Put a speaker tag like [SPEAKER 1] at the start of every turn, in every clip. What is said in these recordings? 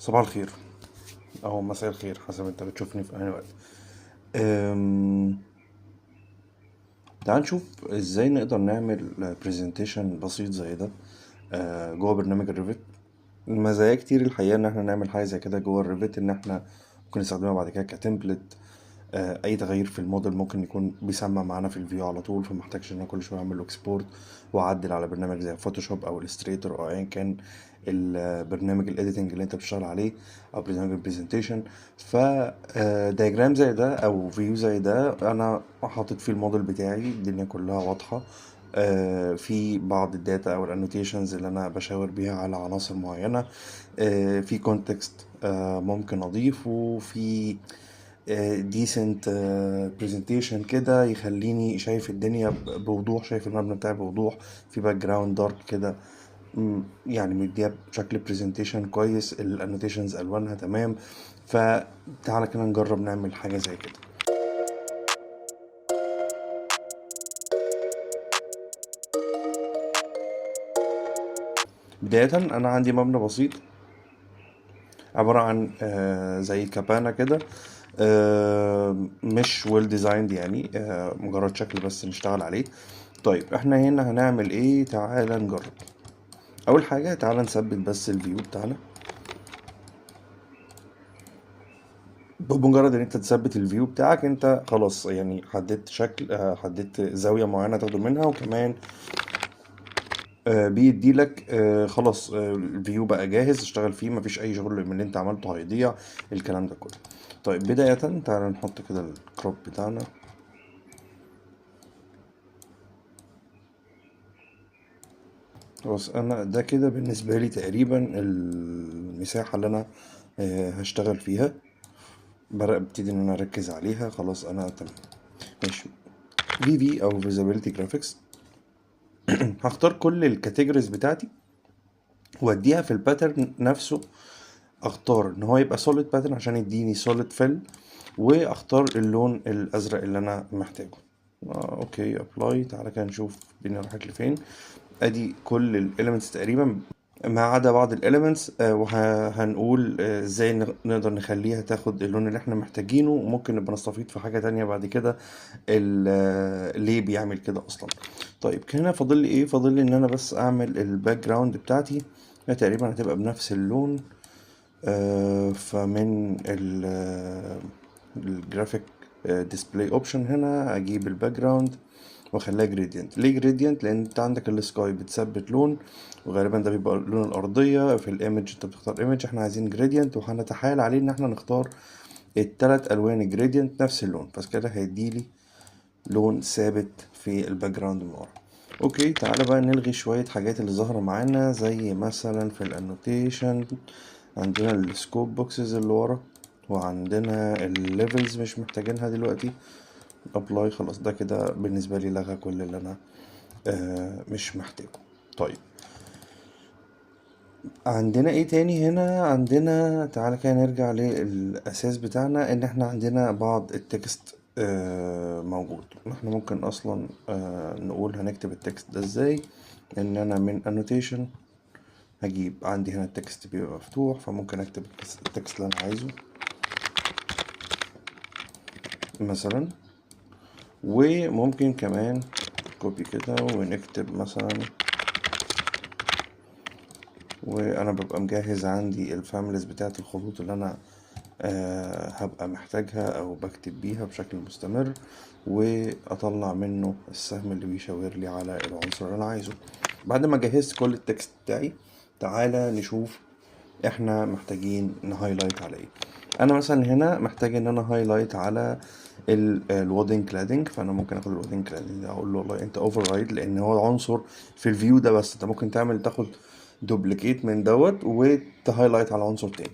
[SPEAKER 1] صباح الخير او مساء الخير حسب انت بتشوفني في اي وقت. أم، تعال نشوف ازاي نقدر نعمل برزنتيشن بسيط زي ده جوه برنامج الريفت. مزايا كتير الحقيقة ان احنا نعمل حاجة زي كده جوه الريفت، ان احنا ممكن نستخدمها بعد كده كتمبلت. اي تغيير في الموديل ممكن يكون بيسمع معانا في الفيو على طول، فمحتاجش ان انا كل شويه اعمل له اكسبورت واعدل على برنامج زي فوتوشوب او الستريتور او ايا كان البرنامج الايديتنج اللي انت بتشتغل عليه او برنامج البرزنتيشن. ف دايجرام زي ده او فيو زي ده انا حاطط فيه الموديل بتاعي، الدنيا كلها واضحه. في بعض الداتا او الانوتيشنز اللي انا بشاور بيها على عناصر معينه. في كونتكست ممكن اضيفه في ديسنت برزنتيشن كده يخليني شايف الدنيا بوضوح، شايف المبنى بتاعي بوضوح. في باك جراوند دارك كده. يعني مديها بشكل برزنتيشن كويس، الانوتيشنز الوانها تمام. فتعالى كده نجرب نعمل حاجة زي كده. بداية انا عندي مبنى بسيط عبارة عن زي كابانا كده. مش ويل ديزايند، يعني مجرد شكل بس نشتغل عليه. طيب احنا هنا هنعمل ايه؟ تعالى نجرب. اول حاجه تعالى نثبت بس الفيو بتاعنا. بمجرد ان انت تثبت الفيو بتاعك انت خلاص، يعني حددت شكل، حددت زاويه معينه تاخده منها، وكمان بيدي لك خلاص الفيو بقى جاهز اشتغل فيه، مفيش اي شغل من اللي انت عملته هيضيع الكلام ده كله. طيب بدايه تعالى نحط كده الكروب بتاعنا. خلاص انا ده كده بالنسبه لي تقريبا المساحه اللي انا هشتغل فيها. ببتدي ان انا اركز عليها. خلاص انا تمام. ماشي. في او فيزابيليتي جرافيكس. هختار كل الكاتيجوريز بتاعتي واديها في الباترن نفسه. اختار ان هو يبقى سوليد باترن عشان يديني سوليد فيل، واختار اللون الازرق اللي انا محتاجه. اوكي ابلاي. تعالى كده نشوف الدنيا راحت لفين. ادي كل الاليمنتس تقريبا ما عدا بعض الاليمنتس، وهنقول ازاي نقدر نخليها تاخد اللون اللي احنا محتاجينه، وممكن نبقى نستفيد في حاجة تانية بعد كده ليه بيعمل كده اصلا. طيب كان هنا فاضل لي ايه؟ فاضل لي ان انا بس اعمل الباك جراوند بتاعتي. هي تقريبا هتبقى بنفس اللون. فمن الجرافيك ديسبلاي اوبشن هنا اجيب الباك جراوند واخليها جريدينت. ليه جريدينت؟ لان انت عندك السكاي بتثبت لون، وغالبا ده بيبقى لون الارضيه. في الايمج انت بتختار ايمج، احنا عايزين جريدينت، وهنتحايل عليه ان احنا نختار التلات الوان جريدينت نفس اللون، بس كده هيديلي لون ثابت في الباك جراوند من ورا. اوكي تعالى بقى نلغي شوية حاجات اللي ظاهرة معانا، زي مثلا في الانوتيشن عندنا السكوب بوكسز اللي ورا، وعندنا الليفلز مش محتاجينها دلوقتي. ابلاي. خلاص ده كده بالنسبة لي لغى كل اللي انا مش محتاجه. طيب عندنا ايه تاني هنا؟ عندنا تعالى كده نرجع للاساس بتاعنا، ان احنا عندنا بعض التكست موجود. احنا ممكن اصلا نقول هنكتب التكست ده ازاي. ان انا من annotation هجيب عندي هنا التكست بيبقى مفتوح، فممكن اكتب التكست اللي انا عايزه مثلا. وممكن كمان كوبي كده ونكتب مثلا، وانا ببقى مجهز عندي الفاميليز بتاعت الخطوط اللي انا هبقى محتاجها او بكتب بيها بشكل مستمر، واطلع منه السهم اللي بيشاور لي على العنصر اللي انا عايزه. بعد ما جهزت كل التكست بتاعي تعالى نشوف احنا محتاجين نهايلايت على ايه. انا مثلا هنا محتاج ان انا هايلايت على الوودنج كلادنج، فانا ممكن اخد الوودنج كلادنج ده اقول له والله انت اوفر رايد، لان هو عنصر في الفيو ده، بس انت ممكن تاخد دوبليكيت من دوت وتهايلايت على عنصر تاني.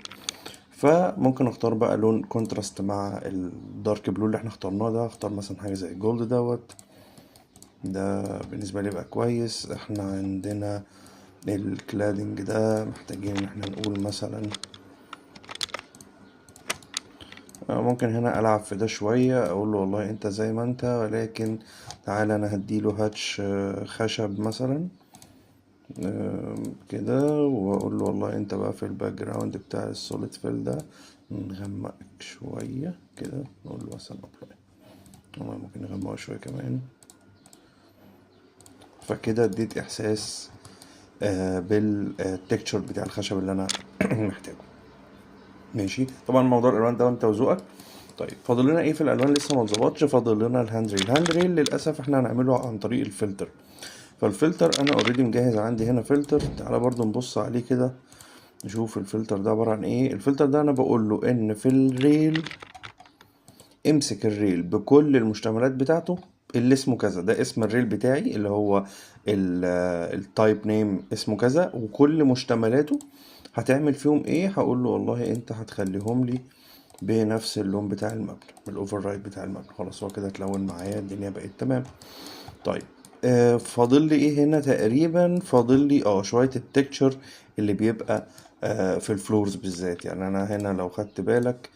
[SPEAKER 1] فممكن اختار بقى لون كونتراست مع الدارك بلو اللي احنا اخترناه ده. اختار مثلا حاجه زي الجولد دوت. ده بالنسبه لي بقى كويس. احنا عندنا الكلادنج ده محتاجين ان احنا نقول مثلا ممكن هنا العب في ده شويه، اقول له والله انت زي ما انت، ولكن تعالى انا هديله هاتش خشب مثلا. كده، واقول له والله انت بقى في الباك جراوند بتاع السوليد فيل ده نغمقك شوية كده، نقول له مثلا ابلاي، والله ممكن نغمقه شوية كمان. فكده اديت احساس بالتكتشر بتاع الخشب اللي انا محتاجه. ماشي، طبعا موضوع الالوان ده انت وذوقك. طيب فاضل لنا ايه في الالوان؟ لسه ما اتظبطش. فاضل لنا الهاند ريل. الهاند ريل للاسف احنا هنعمله عن طريق الفلتر. فالفلتر انا اوريدي مجهز عندي هنا فلتر، تعالى برضو نبص عليه كده نشوف الفلتر ده عبارة عن ايه. الفلتر ده انا بقول له ان في الريل امسك الريل بكل المشتملات بتاعته اللي اسمه كذا، ده اسم الريل بتاعي اللي هو التايب نيم اسمه كذا، وكل مشتملاته هتعمل فيهم ايه. هقول له والله انت هتخليهم لي بنفس اللون بتاع المبنى، بالاوفر رايت بتاع المبنى. خلاص هو كده اتلون معايا، الدنيا بقت تمام. طيب فاضل لي ايه هنا؟ تقريبا فاضل لي شويه التكتشر اللي بيبقى في الفلورز بالذات. يعني انا هنا لو خدت بالك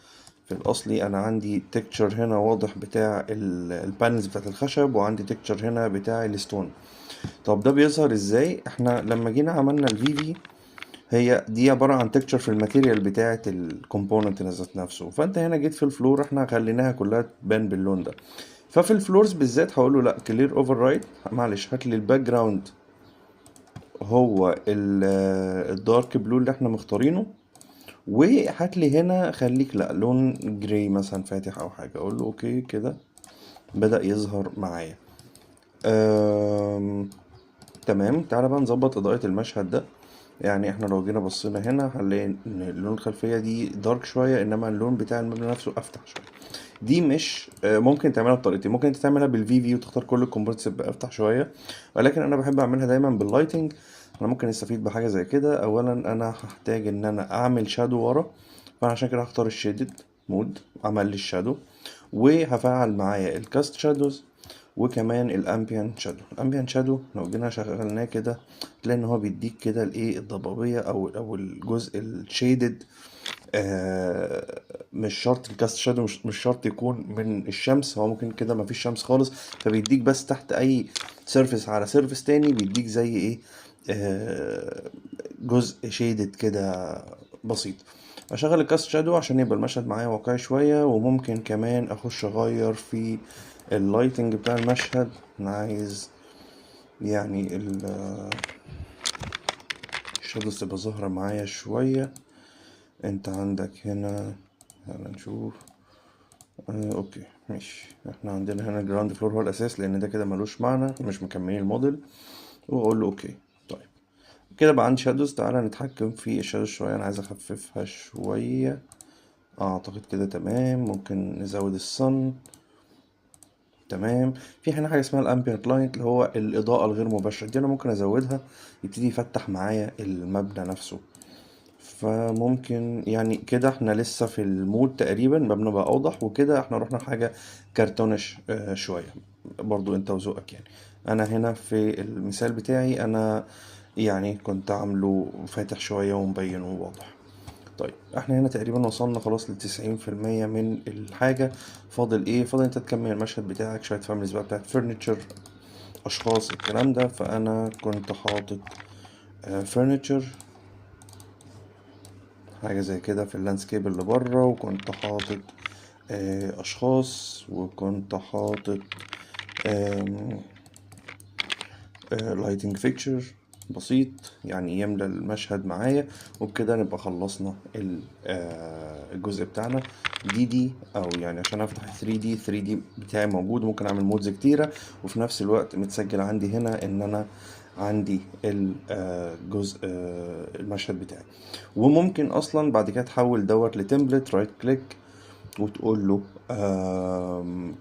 [SPEAKER 1] في الاصلي انا عندي تكتشر هنا واضح بتاع البانلز بتاعت الخشب، وعندي تكتشر هنا بتاع الستون. طب ده بيظهر ازاي؟ احنا لما جينا عملنا الفي في، هي دي عبارة عن تكتشر في الماتيريال بتاعة الكومبوننت ذات نفسه. فانت هنا جيت في الفلور احنا خليناها كلها تبان باللون ده. ففي الفلورز بالذات هقول له لا، كلير اوفر رايت، معلش هات لي الباك جراوند هو الدارك بلو اللي احنا مختارينه، وهات لي هنا خليك لا لون جراي مثلا فاتح او حاجه. اقول له اوكي كده بدأ يظهر معايا. تمام. تعالى بقى نظبط اضاءة المشهد ده. يعني احنا لو جينا بصينا هنا هنلاقي ان اللون الخلفية دي دارك شوية، انما اللون بتاع المبنى نفسه افتح شوية. دي مش ممكن تعملها بطريقتين. ممكن انت تعملها بالفي في وتختار كل الكومبوننتس تبقى افتح شويه، ولكن انا بحب اعملها دايما باللايتنج. انا ممكن استفيد بحاجه زي كده. اولا انا هحتاج ان انا اعمل شادو ورا، فانا عشان كده هختار الشيدد مود، عمل لي الشادو، وهفعل معايا الكاست شادوز، وكمان الامبيان شادو. الامبيان شادو لو جينا شغلناه كده تلاقي ان هو بيديك كده الايه الضبابيه او الجزء الشيدد. مش شرط الكاست شادو مش شرط يكون من الشمس، هو ممكن كده مفيش شمس خالص، فبيديك بس تحت اي سيرفيس على سيرفيس تاني بيديك زي ايه آه جزء شيدد كده بسيط. اشغل الكاست شادو عشان يبقى المشهد معايا واقعي شوية. وممكن كمان اخش اغير في اللايتنج بتاع المشهد. انا عايز يعني الشادوز تبقى ظاهرة معايا شوية. انت عندك هنا، تعالى نشوف. اوكي ماشي، احنا عندنا هنا الجراوند فلور هو الاساس، لان ده كده ملوش معنى، مش مكملين الموديل. واقول له اوكي. طيب كده بقى عندي شادوز. تعالى نتحكم في الشادوز شويه. انا عايز اخففها شويه. اعتقد كده تمام. ممكن نزود الصن. تمام. في هنا حاجه اسمها الامبيانت لايت اللي هو الاضاءه الغير مباشره دي، انا ممكن ازودها يبتدي يفتح معايا المبنى نفسه. فممكن يعني كده احنا لسه في المود تقريبا، مبنى بقى اوضح. وكده احنا رحنا لحاجة كرتونش شوية، برضو انت وذوقك يعني. انا هنا في المثال بتاعي انا يعني كنت عامله فاتح شوية ومبين وواضح. طيب احنا هنا تقريبا وصلنا خلاص ل90% من الحاجة. فاضل ايه؟ فاضل انت تكمل المشهد بتاعك، شوية فاميليز بقى بتاعت فرنتشر، اشخاص، الكلام ده. فانا كنت حاطط فرنتشر حاجة زي كده في اللاندسكيب اللي بره، وكنت حاطط أشخاص، وكنت حاطط لايتنج فيكتشر بسيط يعني يملى المشهد معايا. وبكده نبقى خلصنا الجزء بتاعنا. دي او يعني عشان افتح 3D بتاعي موجود، ممكن اعمل مودز كتيرة، وفي نفس الوقت متسجل عندي هنا ان انا عندي الجزء المشهد بتاعي. وممكن اصلا بعد كده تحول دوت لتمبلت، رايت كليك وتقول له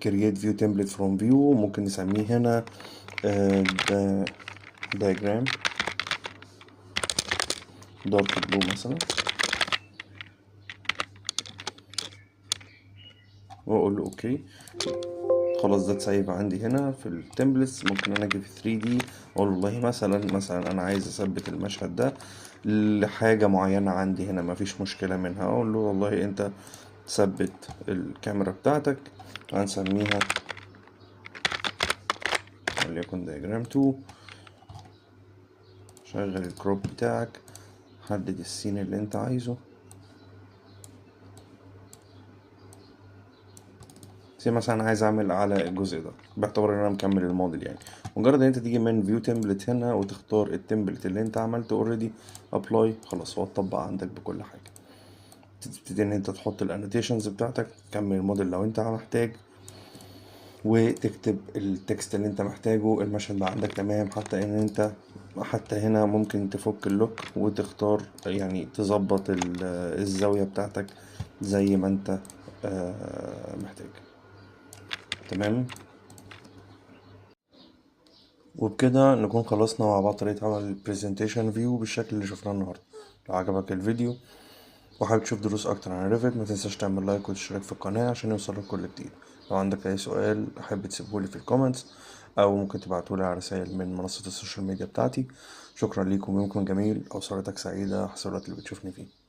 [SPEAKER 1] create view template from view. ممكن نسميه هنا diagram dark blue مثلا، واقول له اوكي. خلاص ده اتسيب عندي هنا في التمبلتس. ممكن انا اجي في 3D اقول والله مثلا انا عايز اثبت المشهد ده لحاجة معينة عندي هنا، مفيش مشكلة منها. اقول له والله انت ثبت الكاميرا بتاعتك، هنسميها وليكن diagram 2 شغل الكروب بتاعك، حدد السين اللي انت عايزه، زي مثلا عايز اعمل على الجزء ده باعتبار ان انا مكمل الموديل يعني. مجرد ان انت تيجي من فيو تمبلت هنا وتختار التمبلت اللي انت عملته اوريدي ابلاي، خلاص هو اتطبق عندك بكل حاجه. تبتدي ان انت تحط الانوتيشنز بتاعتك، تكمل الموديل لو انت محتاج، وتكتب التكست اللي انت محتاجه. المشهد بقى عندك تمام، حتى ان انت حتى هنا ممكن تفك اللوك وتختار يعني تظبط الزاوية بتاعتك زي ما انت محتاج. تمام. وبكده نكون خلصنا مع بعض طريقة عمل البرزنتيشن فيو بالشكل اللي شفناه النهاردة. لو عجبك الفيديو وحابب تشوف دروس اكتر عن الريفت، ما تنساش تعمل لايك وتشترك في القناة عشان يوصلك كل جديد. لو عندك اي سؤال احب تسيبهولي في الكومنتس، او ممكن تبعتولي على رسائل من منصة السوشيال ميديا بتاعتي. شكرا ليكم، يومكم جميل او سهرتك سعيدة حسب الوقت اللي بتشوفني فيه.